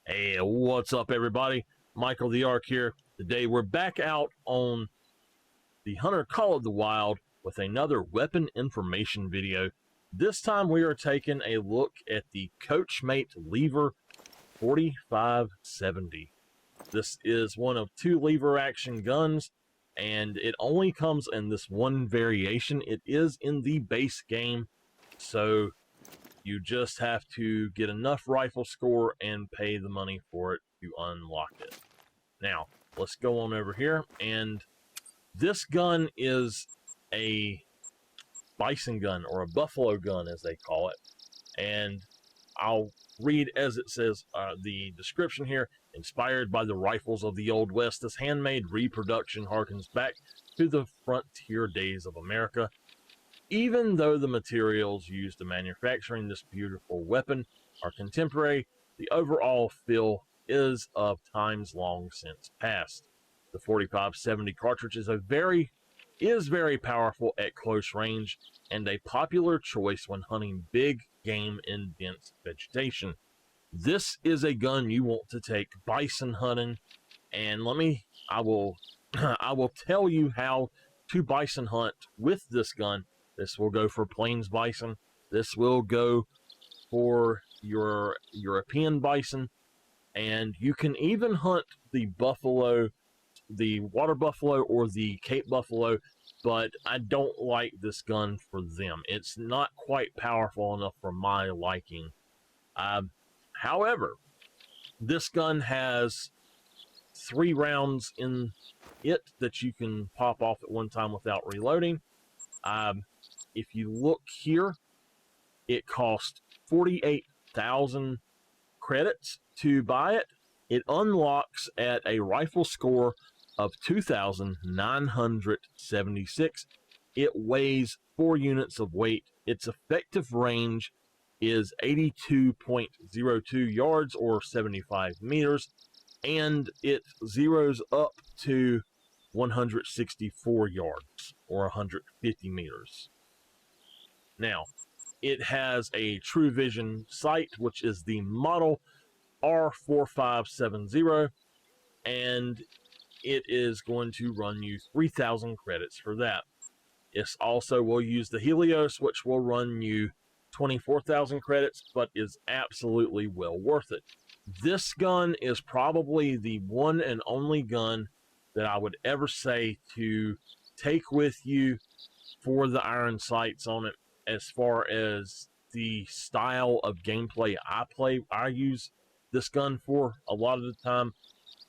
Hey, what's up, everybody? Michael the Ark here. Today we're back out on the Hunter Call of the Wild with another weapon information video. This time we are taking a look at the Coachmate Lever 4570. This is one of two lever action guns, and it only comes in this one variation. It is in the base game, so you just have to get enough rifle score and pay the money for it to unlock it. Now, let's go on over here, and this gun is a Bison Gun, or a Buffalo Gun as they call it. And I'll read as it says, the description here. Inspired by the rifles of the Old West, this handmade reproduction harkens back to the frontier days of America. Even though the materials used in manufacturing this beautiful weapon are contemporary, the overall feel is of times long since past. The 4570 cartridge is very powerful at close range and a popular choice when hunting big game in dense vegetation. This is a gun you want to take bison hunting, and I will tell you how to bison hunt with this gun. This will go for plains bison. This will go for your European bison. And you can even hunt the buffalo, the water buffalo or the Cape buffalo, but I don't like this gun for them. It's not quite powerful enough for my liking. However, this gun has 3 rounds in it that you can pop off at one time without reloading. If you look here, it costs 48,000 credits to buy it. It unlocks at a rifle score of 2,976. It weighs 4 units of weight. Its effective range is 82.02 yards or 75 meters, and it zeroes up to 164 yards or 150 meters. Now, it has a true vision sight, which is the model R4570, and it is going to run you 3,000 credits for that. It also will use the Helios, which will run you 24,000 credits, but is absolutely well worth it. This gun is probably the one and only gun that I would ever say to take with you for the iron sights on it. As far as the style of gameplay I use this gun for a lot of the time.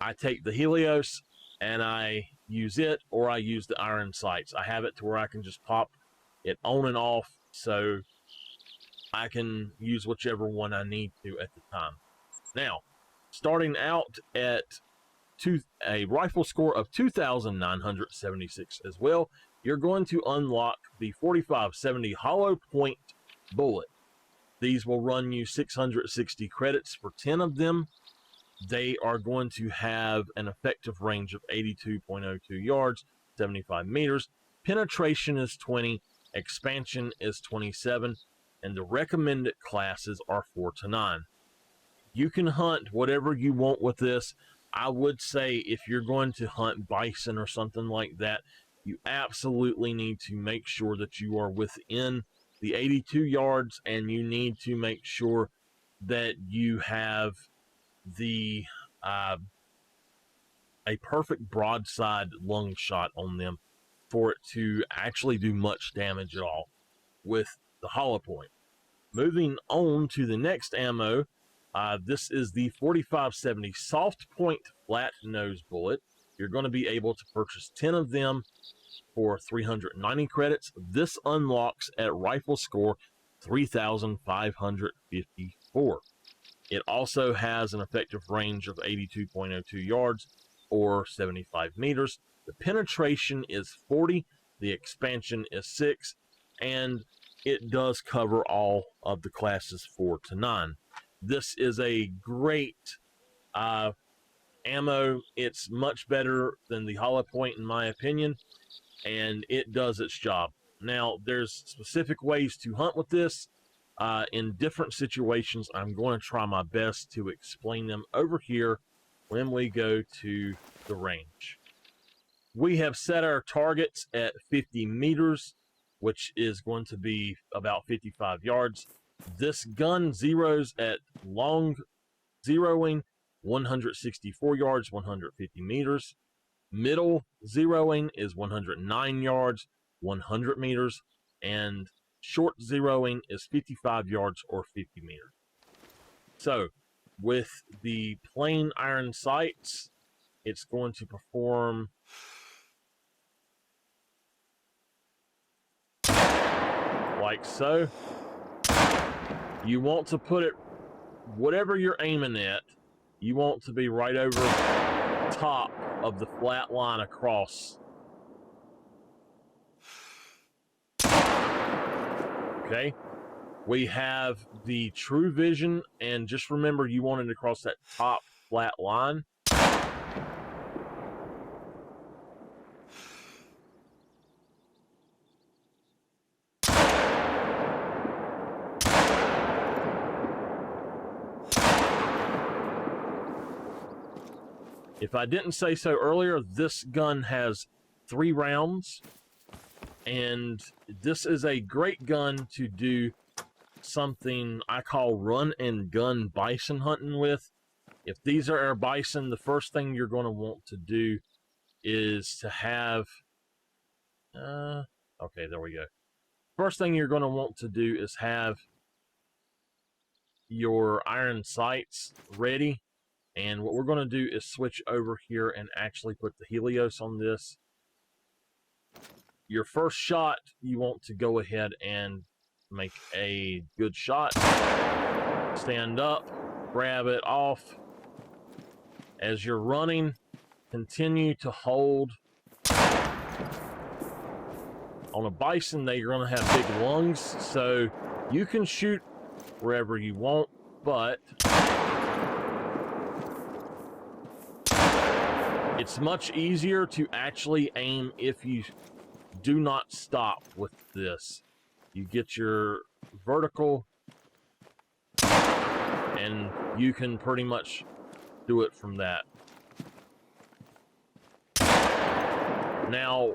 I take the Helios and I use it, or I use the iron sights. I have it to where I can just pop it on and off, so I can use whichever one I need to at the time. Now, starting out at a rifle score of 2,976 as well, you're going to unlock the 4570 hollow point bullet. These will run you 660 credits for 10 of them. They are going to have an effective range of 82.02 yards, 75 meters. Penetration is 20, expansion is 27, and the recommended classes are 4 to 9. You can hunt whatever you want with this. I would say if you're going to hunt bison or something like that, you absolutely need to make sure that you are within the 82 yards, and you need to make sure that you have the a perfect broadside lung shot on them for it to actually do much damage at all with the hollow point. Moving on to the next ammo, this is the 4570 soft point flat nose bullet. You're going to be able to purchase 10 of them for 390 credits. This unlocks at rifle score 3,554. It also has an effective range of 82.02 yards or 75 meters. The penetration is 40, the expansion is 6, and it does cover all of the classes 4 to 9. This is a great ammo. It's much better than the hollow point in my opinion, and it does its job. Now, there's specific ways to hunt with this. in different situations. I'm going to try my best to explain them over here when we go to the range. We have set our targets at 50 meters, which is going to be about 55 yards. This gun zeroes at long zeroing 164 yards, 150 meters. Middle zeroing is 109 yards, 100 meters. And short zeroing is 55 yards or 50 meters. So with the plain iron sights, it's going to perform like so. You want to put it, whatever you're aiming at, you want to be right over top of the flat line across. Okay, we have the true vision, and just remember you want it across that top flat line. If I didn't say so earlier, this gun has 3 rounds, and this is a great gun to do something I call run and gun bison hunting with. If these are our bison, the first thing you're going to want to do is to have okay, there we go. First thing you're going to want to do is have your iron sights ready. And what we're going to do is switch over here and actually put the Helios on this. Your first shot, you want to go ahead and make a good shot. Stand up, grab it off. As you're running, continue to hold. On a bison, they're going to have big lungs, so you can shoot wherever you want, but it's much easier to actually aim if you do not stop with this. You get your vertical, and you can pretty much do it from that. Now,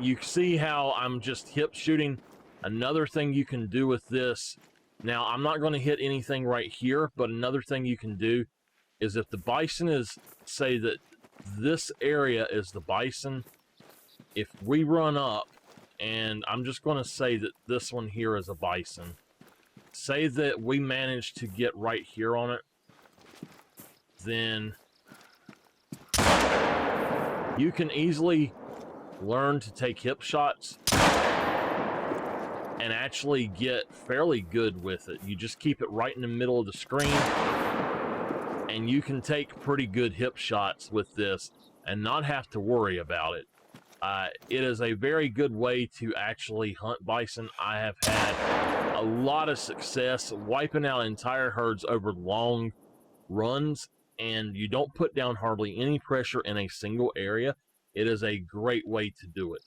you see how I'm just hip shooting. Another thing you can do with this, now I'm not going to hit anything right here, but another thing you can do is if the bison is, say that this area is the bison, if we run up, and I'm just going to say that this one here is a bison, say that we manage to get right here on it, then you can easily learn to take hip shots and actually get fairly good with it. You just keep it right in the middle of the screen, and you can take pretty good hip shots with this and not have to worry about it. It is a very good way to actually hunt bison. I have had a lot of success wiping out entire herds over long runs, and you don't put down hardly any pressure in a single area. It is a great way to do it.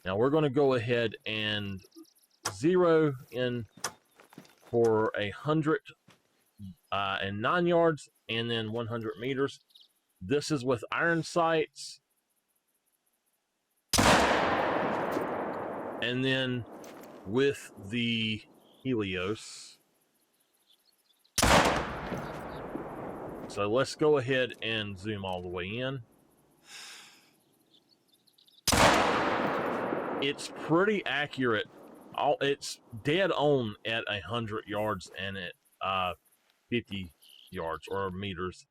Now we're going to go ahead and zero in for 109 yards and then 100 meters. This is with iron sights. And then with the Helios. So let's go ahead and zoom all the way in. It's pretty accurate. It's dead on at 100 yards and at 50 yards or meters.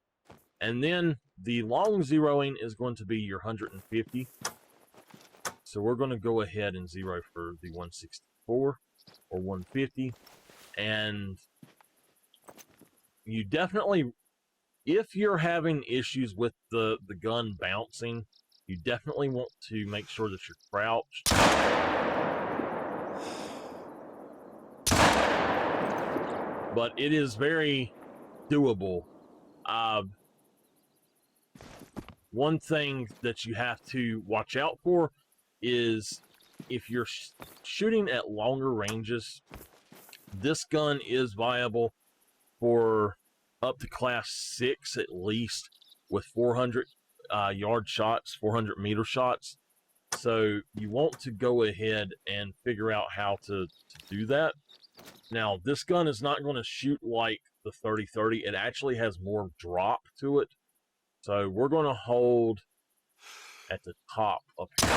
And then the long zeroing is going to be your 150. So we're going to go ahead and zero for the 164 or 150. And you definitely, if you're having issues with the gun bouncing, you definitely want to make sure that you're crouched. But it is very doable. One thing that you have to watch out for is if you're shooting at longer ranges, This gun is viable for up to class 6 at least, with 400 yard shots, 400 meter shots. So you want to go ahead and figure out how to do that. Now, this gun is not going to shoot like the 30-30. It actually has more drop to it. So we're going to hold at the top up here.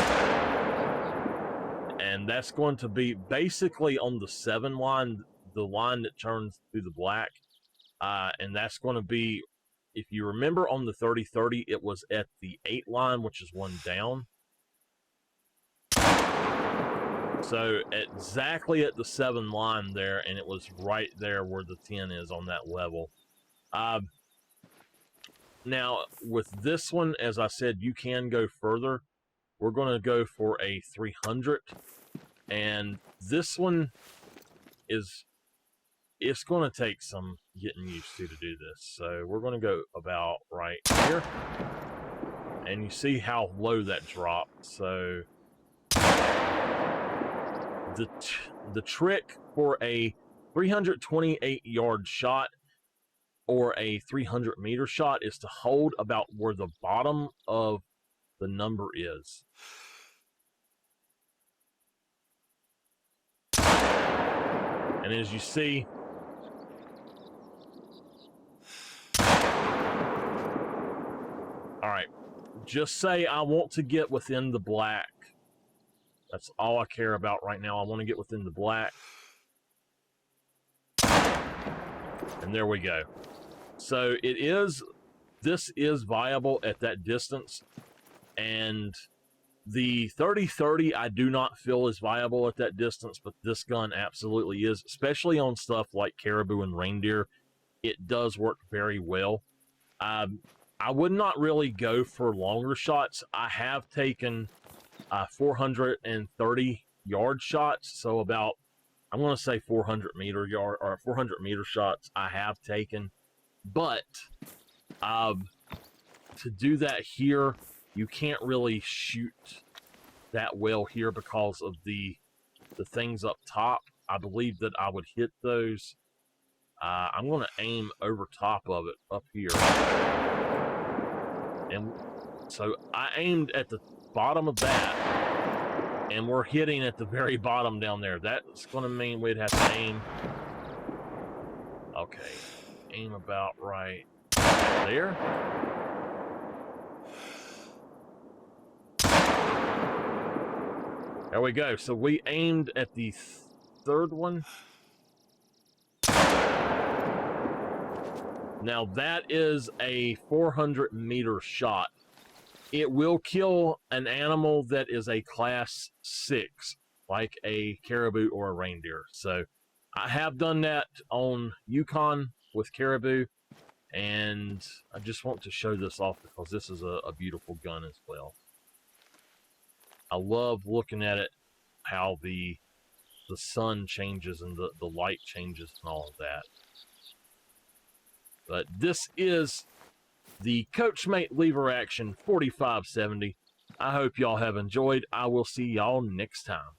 And that's going to be basically on the 7 line, the line that turns through the black. And that's going to be, if you remember on the 30-30, it was at the 8 line, which is 1 down. So exactly at the 7 line there, and it was right there where the 10 is on that level. Now, with this one, as I said, you can go further. We're going to go for a 300. And this one is, it's going to take some getting used to do this. So we're going to go about right here. And you see how low that dropped. So the trick for a 328 yard shot or a 300 meter shot is to hold about where the bottom of the number is. And as you see, all right, just say I want to get within the black. That's all I care about right now. I want to get within the black. And there we go. So this is viable at that distance. And the 30-30 I do not feel is viable at that distance, but this gun absolutely is, especially on stuff like caribou and reindeer. It does work very well. I would not really go for longer shots. I have taken 430 yard shots, so about, I'm going to say 400 meter yard or 400 meter shots I have taken. But to do that here, you can't really shoot that well here because of the things up top. I believe that I would hit those. I'm going to aim over top of it up here. And so I aimed at the bottom of that, and we're hitting at the very bottom down there. That's going to mean we'd have to aim. Okay, aim about right there. There we go. So we aimed at the 3rd one. Now that is a 400 meter shot. It will kill an animal that is a class 6, like a caribou or a reindeer. So I have done that on Yukon with caribou, and I just want to show this off because this is a beautiful gun as well. I love looking at it, how the sun changes and the light changes and all of that. But this is the Coachmate lever action 4570. I hope y'all have enjoyed. I will see y'all next time.